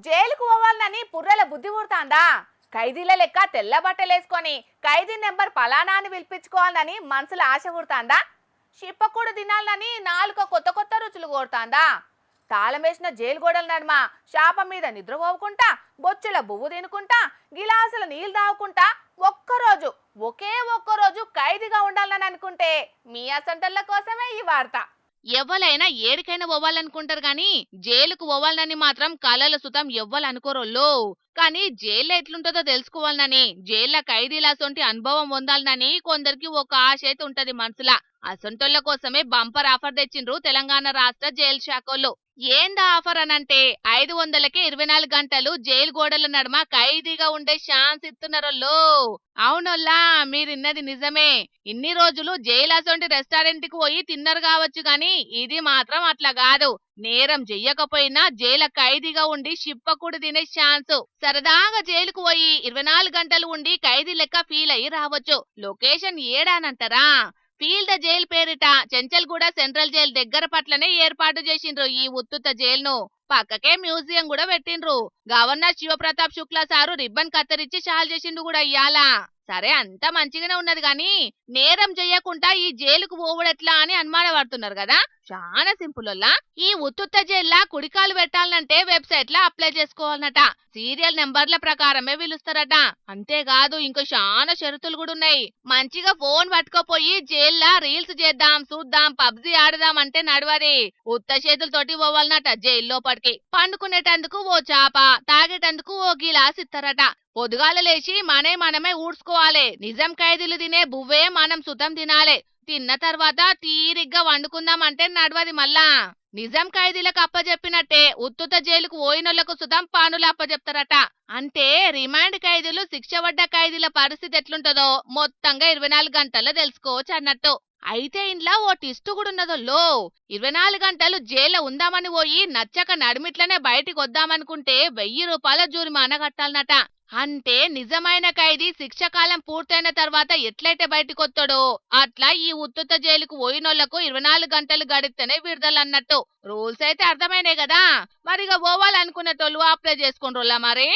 జైలుకు పోవాలని పుర్రెల బుద్ధి పుడతాందా? ఖైదీల లెక్క తెల్ల బట్టలేసుకొని ఖైదీ నెంబర్ పలానా అని పిలిపించుకోవాలని మనసులో ఆశ పుడతాందా? చిప్పకూడు తినాలని నాలుక కొత్త కొత్త రుచులు కోరుతాందా? తాళమేసిన జైలు గోడల నడుమ శాప మీద నిద్రపోవుకుంటా, బొచ్చెల బువ్వు తినుకుంటా, గిలాసుల నీళ్లు తాగుకుంటా ఒకే ఒక్కరోజు ఖైదీగా ఉండాలని అనుకుంటే మీ అసంటల్ల కోసమే ఈ వార్త. ఎవ్వలైనా ఏడికైనా పోవాలనుకుంటారు గాని జైలుకు పోవాలని మాత్రం కలల సుతం ఎవ్వలనుకోరోళ్ళు. కానీ జైల్లో ఎట్లుంటుందో తెలుసుకోవాలని, జైల్లో ఖైదీలాసొంటి అనుభవం పొందాలనని కొందరికి ఒక ఆశ అయితే ఉంటది మనసులా. అసొంటోళ్ళ కోసమే బంపర్ ఆఫర్ తెచ్చిండ్రు తెలంగాణ రాష్ట్ర జైలు శాఖోళ్ళు. ఏందా ఆఫర్ అనంటే 500కే 24 గంటలు జైలు గోడల నడుమ ఖైదీగా ఉండే ఛాన్స్ ఇస్తున్నారోళ్ళు. అవునోల్లా, మీరిన్నది నిజమే. ఇన్ని రోజులు జైలు అసొంటి రెస్టారెంట్ కి పోయి తిన్నారు కావచ్చు గాని ఇది మాత్రం అట్లా కాదు. నేరం చెయ్యకపోయినా జైల ఖైదీగా ఉండి చిప్పకూడు తినే ఛాన్స్. సరదాగా జైలుకు పోయి 24 గంటలు ఉండి ఖైదీ లెక్క ఫీల్ అయ్యి రావచ్చు. లొకేషన్ ఏడానంటారా? ఫీల్ ద జైల్ పేరిట చెంచల్గూడ సెంట్రల్ జైల్ దగ్గర పట్లనే ఏర్పాటు చేసిండ్రు ఈ ఉత్తుత జైలును. పక్కకే మ్యూజియం కూడా పెట్టిండ్రు. Governor Shiv Pratap Shukla sir ribbon కత్తిరించి షాల్ చేసిండు కూడా ఇయ్యాల. సరే, అంతా మంచిగానే ఉన్నది గాని నేరం చెయ్యకుండా ఈ జైలుకు పోవుడెట్లా అని అనుమానపడుతున్నారు కదా. చాలా సింపుల్. ఈ ఉత్తుత్త జైల్లా కుడికాలు పెట్టాలంటే వెబ్సైట్ లో అప్లై చేసుకోవాలన్నట. సీరియల్ నెంబర్ల ప్రకారమే పిలుస్తారట. అంతేకాదు ఇంకో చాలా షరతులు కూడా ఉన్నాయి. మంచిగా ఫోన్ పట్టుకోపోయి జైల్లా రీల్స్ చేద్దాం, చూద్దాం, పబ్జీ ఆడదాం అంటే నడవది. ఉత్త చేతులతోటి పోవాలన్నట జైల్లోపటికి. పండుకునేటందుకు ఓ చాప, తాగేటందుకు ఓ గిలాస్ ఇస్తారట. పొద్దుగాల లేచి మనమే ఊడ్చుకోవాలి. నిజం ఖైదీలు తినే బువ్వే మనం సుతం తినాలే. తిన్న తర్వాత తీరిగ్గా వండుకుందామంటే నడవది మళ్ళా. నిజం ఖైదీలకు అప్పచెప్పినట్టే ఉత్తుత జైలుకు పోయినోళ్లకు సుతం పానులు అప్పచెప్తారట. అంటే రిమాండ్ ఖైదీలు శిక్ష పడ్డ ఖైదీల పరిస్థితి ఎట్లుంటదో మొత్తంగా 24 గంటల్లో తెలుసుకోవచ్చు అన్నట్టు. అయితే ఇంట్లో ఓ టిస్ట్ కూడా ఉన్నదోల్లో. 24 గంటలు జైల్లో ఉందామని పోయి నచ్చక నడిమిట్లనే బయటికి వద్దామనుకుంటే 1000 రూపాయల జురిమానా కట్టాలన్నట. అంటే నిజమైన ఖైదీ శిక్ష కాలం పూర్తయిన తర్వాత ఎట్లయితే బయటకొత్తాడో అట్లా ఈ ఉత్తుత జైలుకు పోయినోళ్లకు 24 గంటలు గడిస్తేనే విడుదలన్నట్టు. రూల్స్ అయితే అర్థమైనాయి కదా. మరిగా పోవాలనుకునేటోళ్ళు అప్లై చేసుకుంటారా మరి?